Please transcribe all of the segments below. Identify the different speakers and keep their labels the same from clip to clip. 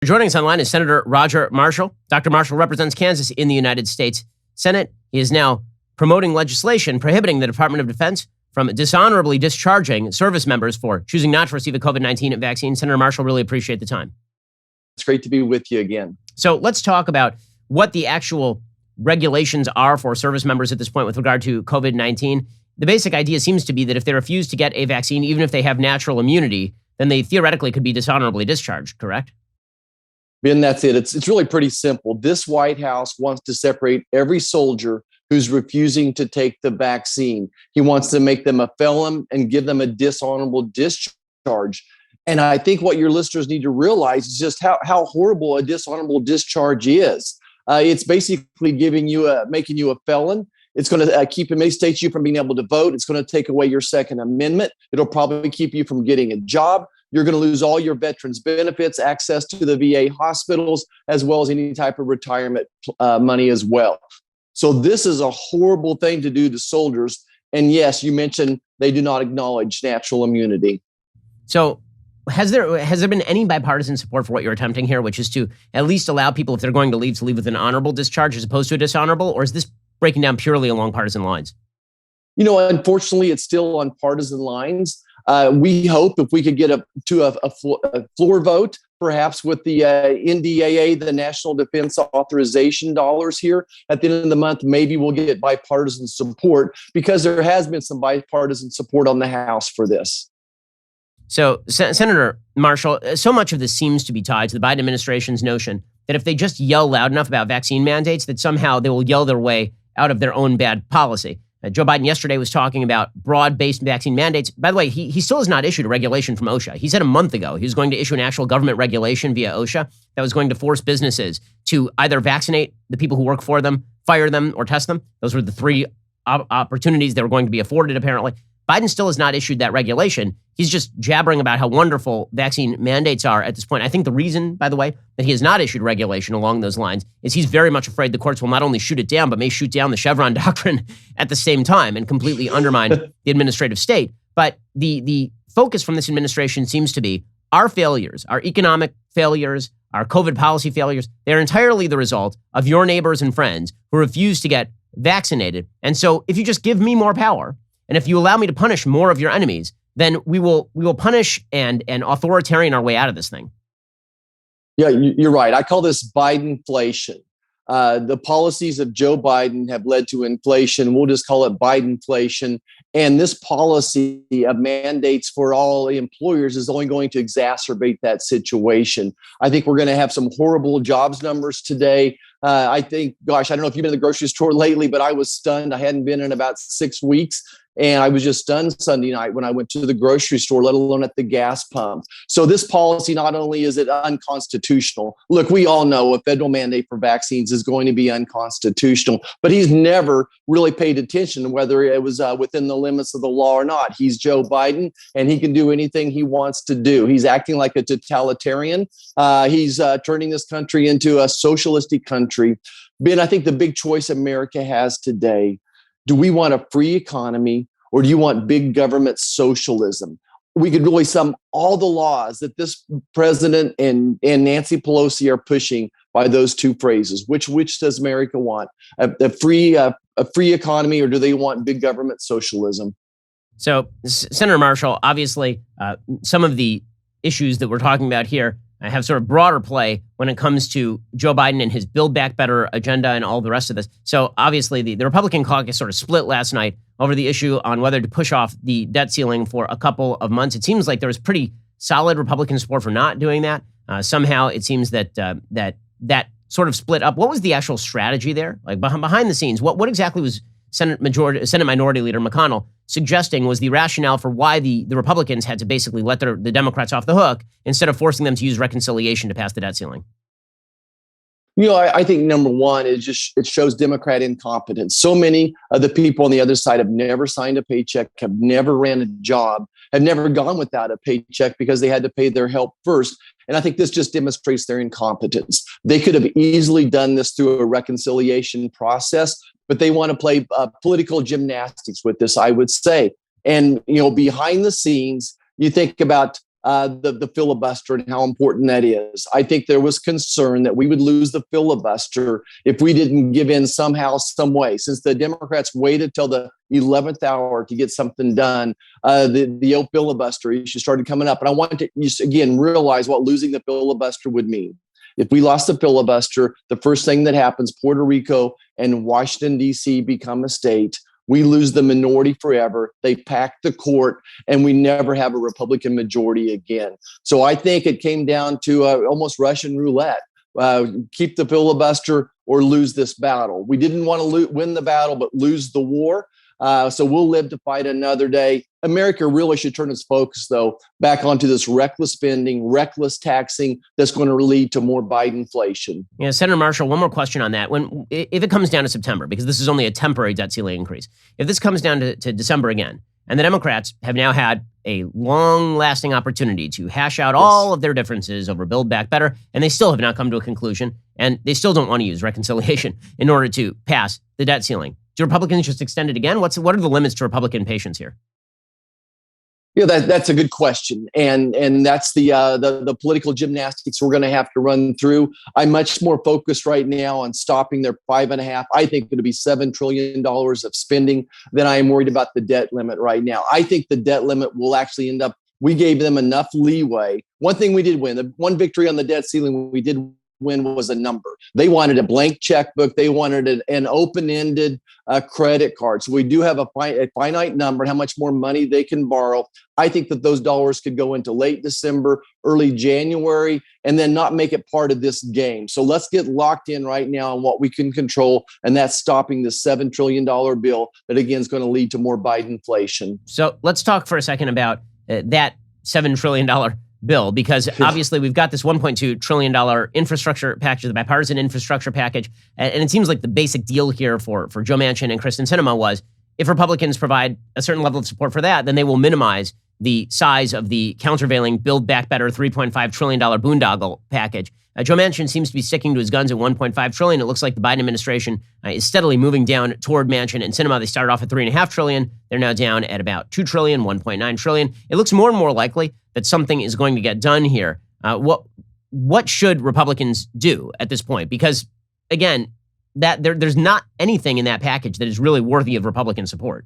Speaker 1: Joining us online is Senator Roger Marshall. Dr. Marshall represents Kansas in the United States Senate. He is now promoting legislation prohibiting the Department of Defense from dishonorably discharging service members for choosing not to receive a COVID-19 vaccine. Senator Marshall, really appreciate the time.
Speaker 2: It's great to be with you again.
Speaker 1: So let's talk about what the actual regulations are for service members at this point with regard to COVID-19. The basic idea seems to be that if they refuse to get a vaccine, even if they have natural immunity, then they theoretically could be dishonorably discharged, correct?
Speaker 2: Ben, that's it. It's really pretty simple. This White House wants to separate every soldier who's refusing to take the vaccine. He wants to make them a felon and give them a dishonorable discharge. And I think what your listeners need to realize is just how horrible a dishonorable discharge is. It's basically making you a felon. It's going to emancipate you from being able to vote. It's going to take away your Second Amendment. It'll probably keep you from getting a job. You're going to lose all your veterans' benefits, access to the VA hospitals, as well as any type of retirement money as well. So this is a horrible thing to do to soldiers. And yes, you mentioned they do not acknowledge natural immunity.
Speaker 1: So has there been any bipartisan support for what you're attempting here, which is to at least allow people, if they're going to leave with an honorable discharge as opposed to a dishonorable? Or is this breaking down purely along partisan lines?
Speaker 2: You know, unfortunately, it's still on partisan lines. We hope if we could get to a floor vote, perhaps with the NDAA, the National Defense Authorization dollars here at the end of the month, maybe we'll get bipartisan support because there has been some bipartisan support on the House for this.
Speaker 1: So, Senator Marshall, so much of this seems to be tied to the Biden administration's notion that if they just yell loud enough about vaccine mandates, that somehow they will yell their way out of their own bad policy. Joe Biden yesterday was talking about broad-based vaccine mandates. By the way, he still has not issued a regulation from OSHA. He said a month ago he was going to issue an actual government regulation via OSHA that was going to force businesses to either vaccinate the people who work for them, fire them, or test them. Those were the three opportunities that were going to be afforded, apparently. Biden still has not issued that regulation. He's just jabbering about how wonderful vaccine mandates are at this point. I think the reason, by the way, that he has not issued regulation along those lines is he's very much afraid the courts will not only shoot it down, but may shoot down the Chevron doctrine at the same time and completely undermine the administrative state. But the focus from this administration seems to be our failures, our economic failures, our COVID policy failures. They're entirely the result of your neighbors and friends who refuse to get vaccinated. And so if you just give me more power, and if you allow me to punish more of your enemies, then we will punish and authoritarian our way out of this thing.
Speaker 2: Yeah, you're right. I call this Bidenflation. The policies of Joe Biden have led to inflation. We'll just call it Bidenflation. And this policy of mandates for all employers is only going to exacerbate that situation. I think we're going to have some horrible jobs numbers today. I think, gosh, I don't know if you've been to the grocery store lately, but I was stunned. I hadn't been in about 6 weeks. And I was just stunned Sunday night when I went to the grocery store, let alone at the gas pump. So this policy, not only is it unconstitutional, look, we all know a federal mandate for vaccines is going to be unconstitutional, but he's never really paid attention to whether it was within the limits of the law or not. He's Joe Biden, and he can do anything he wants to do. He's acting like a totalitarian. He's turning this country into a socialistic country. Ben, I think the big choice America has today, do we want a free economy or do you want big government socialism? We could really sum all the laws that this president and Nancy Pelosi are pushing by those two phrases. Which does America want? A free economy, or do they want big government socialism?
Speaker 1: So, Senator Marshall, obviously, some of the issues that we're talking about here have sort of broader play when it comes to Joe Biden and his Build Back Better agenda and all the rest of this. So obviously the Republican caucus sort of split last night over the issue on whether to push off the debt ceiling for a couple of months. It seems like there was pretty solid Republican support for not doing that. Somehow it seems that that sort of split up. What was the actual strategy there? Like behind the scenes, what exactly was Senate Minority Leader McConnell suggesting was the rationale for why the Republicans had to basically let the Democrats off the hook instead of forcing them to use reconciliation to pass the debt ceiling?
Speaker 2: You know, I think number one is it shows Democrat incompetence. So many of the people on the other side have never signed a paycheck, have never ran a job, have never gone without a paycheck because they had to pay their help first. And I think this just demonstrates their incompetence. They could have easily done this through a reconciliation process, but they want to play political gymnastics with this, I would say. And, you know, behind the scenes, you think about the filibuster and how important that is. I think there was concern that we would lose the filibuster if we didn't give in somehow, some way. Since the Democrats waited till the 11th hour to get something done, the old filibuster issue started coming up. And I want to again realize what losing the filibuster would mean. If we lost the filibuster, the first thing that happens, Puerto Rico and Washington, D.C. become a state. We lose the minority forever. They pack the court, and we never have a Republican majority again. So I think it came down to almost Russian roulette. Keep the filibuster or lose this battle. We didn't want to win the battle, but lose the war. So we'll live to fight another day. America really should turn its focus, though, back onto this reckless spending, reckless taxing that's going to lead to more Bidenflation.
Speaker 1: Yeah, Senator Marshall, one more question on that. If it comes down to September, because this is only a temporary debt ceiling increase, if this comes down to December again, and the Democrats have now had a long-lasting opportunity to hash out all of their differences over Build Back Better, and they still have not come to a conclusion, and they still don't want to use reconciliation in order to pass the debt ceiling. Do Republicans just extend it again? What are the limits to Republican patience here?
Speaker 2: Yeah, that's a good question, and that's the political gymnastics we're going to have to run through. I'm much more focused right now on stopping their 5.5. I think it'll be $7 trillion of spending than I am worried about the debt limit right now. I think the debt limit will actually end up. We gave them enough leeway. One thing we did win, the one victory on the debt ceiling we did win was a number. They wanted a blank checkbook. They wanted an open-ended credit card. So we do have a finite number, how much more money they can borrow. I think that those dollars could go into late December, early January, and then not make it part of this game. So let's get locked in right now on what we can control, and that's stopping the $7 trillion bill that, again, is going to lead to more Bidenflation.
Speaker 1: So let's talk for a second about that $7 trillion bill, because obviously we've got this $1.2 trillion infrastructure package, the bipartisan infrastructure package. And it seems like the basic deal here for Joe Manchin and Kristen Sinema was if Republicans provide a certain level of support for that, then they will minimize the size of the countervailing Build Back Better $3.5 trillion boondoggle package. Joe Manchin seems to be sticking to his guns at $1.5 trillion. It looks like the Biden administration is steadily moving down toward Manchin and Sinema. They started off at $3.5 trillion. They're now down at about $2 trillion, $1.9 trillion. It looks more and more likely that something is going to get done here. What should Republicans do at this point? Because again, that there's not anything in that package that is really worthy of Republican support.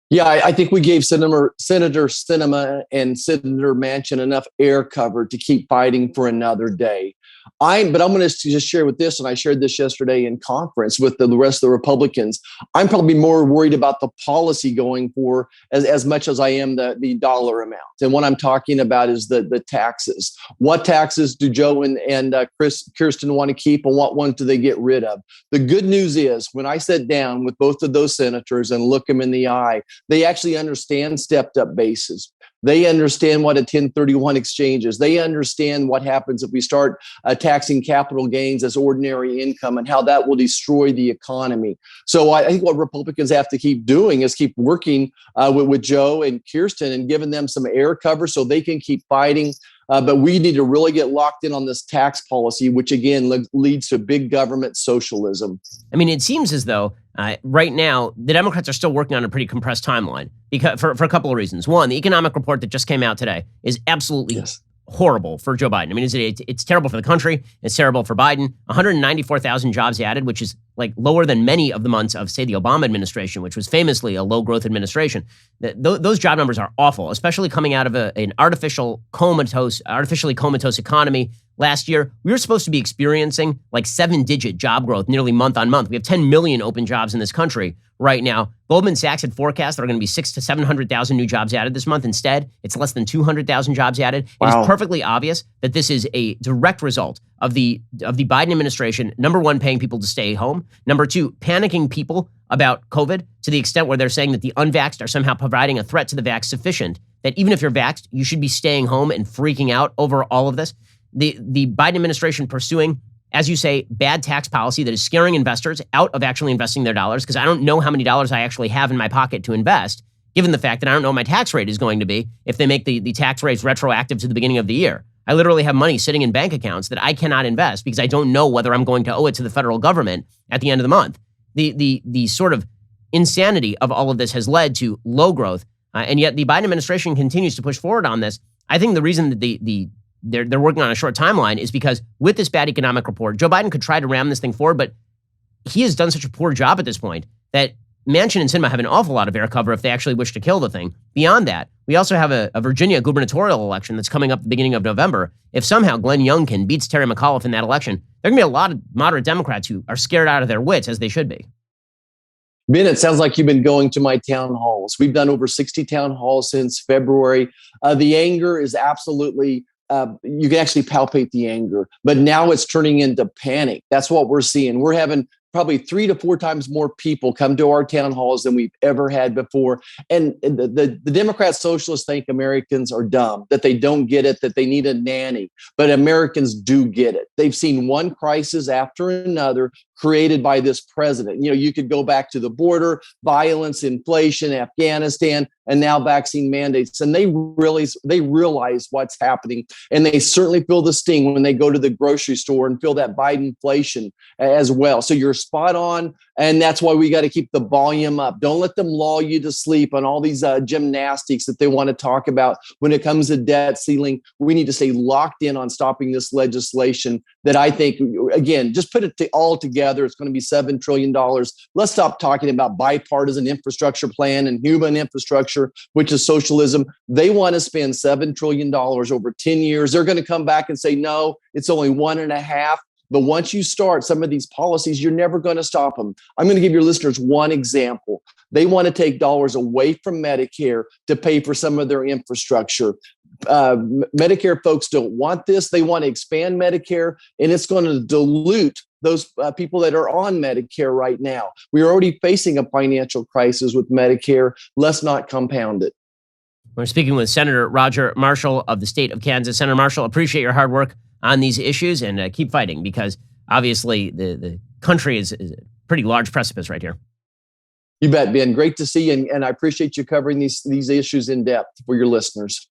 Speaker 2: Yeah, I think we gave Senator Sinema and Senator Manchin enough air cover to keep fighting for another day. But I'm going to just share with this, and I shared this yesterday in conference with the rest of the Republicans. I'm probably more worried about the policy going for as much as I am the dollar amount. And what I'm talking about is the taxes. What taxes do Joe and Kirsten want to keep, and what ones do they get rid of? The good news is when I sat down with both of those senators and look them in the eye, they actually understand stepped up bases. They understand what a 1031 exchange is. They understand what happens if we start taxing capital gains as ordinary income and how that will destroy the economy. So I think what Republicans have to keep doing is keep working with Joe and Kirsten and giving them some air cover so they can keep fighting. But we need to really get locked in on this tax policy, which again leads to big government socialism. I
Speaker 1: mean, it seems as though right now the Democrats are still working on a pretty compressed timeline because for a couple of reasons. One, the economic report that just came out today is absolutely horrible for Joe Biden. I mean, it's terrible for the country. It's terrible for Biden. 194,000 jobs added, which is like lower than many of the months of, say, the Obama administration, which was famously a low-growth administration. Those job numbers are awful, especially coming out of an artificially comatose economy. Last year, we were supposed to be experiencing like 7-digit job growth nearly month on month. We have 10 million open jobs in this country right now. Goldman Sachs had forecast there are going to be 600,000 to 700,000 new jobs added this month. Instead, it's less than 200,000 jobs added. Wow. It is perfectly obvious that this is a direct result of the Biden administration, number one, paying people to stay home. Number two, panicking people about COVID to the extent where they're saying that the unvaxxed are somehow providing a threat to the vaxxed sufficient, that even if you're vaxxed, you should be staying home and freaking out over all of this. The Biden administration pursuing, as you say, bad tax policy that is scaring investors out of actually investing their dollars, because I don't know how many dollars I actually have in my pocket to invest, given the fact that I don't know what my tax rate is going to be if they make the tax rates retroactive to the beginning of the year. I literally have money sitting in bank accounts that I cannot invest because I don't know whether I'm going to owe it to the federal government at the end of the month. The sort of insanity of all of this has led to low growth, and yet the Biden administration continues to push forward on this. I think the reason that they're working on a short timeline is because with this bad economic report, Joe Biden could try to ram this thing forward, but he has done such a poor job at this point that Manchin and Sinema have an awful lot of air cover if they actually wish to kill the thing. Beyond that, we also have a Virginia gubernatorial election that's coming up at the beginning of November. If somehow Glenn Youngkin beats Terry McAuliffe in that election, there are going to be a lot of moderate Democrats who are scared out of their wits, as they should be.
Speaker 2: Ben, it sounds like you've been going to my town halls. We've done over 60 town halls since February. The anger is absolutely, you can actually palpate the anger, but now it's turning into panic. That's what we're seeing. We're having probably 3 to 4 times more people come to our town halls than we've ever had before. And the Democrat socialists think Americans are dumb, that they don't get it, that they need a nanny. But Americans do get it. They've seen one crisis after another created by this president. You could go back to the border, violence, inflation, Afghanistan, and now vaccine mandates. And they realize what's happening. And they certainly feel the sting when they go to the grocery store and feel that Biden inflation as well. So you're spot on. And that's why we got to keep the volume up. Don't let them lull you to sleep on all these gymnastics that they want to talk about. When it comes to debt ceiling, we need to stay locked in on stopping this legislation that I think, again, just put it all together. It's going to be $7 trillion. Let's stop talking about bipartisan infrastructure plan and human infrastructure, which is socialism. They want to spend $7 trillion over 10 years. They're going to come back and say, no, it's only 1.5. But once you start some of these policies, you're never going to stop them. I'm going to give your listeners one example. They want to take dollars away from Medicare to pay for some of their infrastructure. Medicare folks don't want this. They want to expand Medicare, and it's going to dilute those people that are on Medicare right now. We're already facing a financial crisis with Medicare. Let's not compound it.
Speaker 1: We're speaking with Senator Roger Marshall of the state of Kansas. Senator Marshall, appreciate your hard work on these issues, and keep fighting, because obviously the country is a pretty large precipice right here.
Speaker 2: You bet, Ben. Great to see you, and I appreciate you covering these issues in depth for your listeners.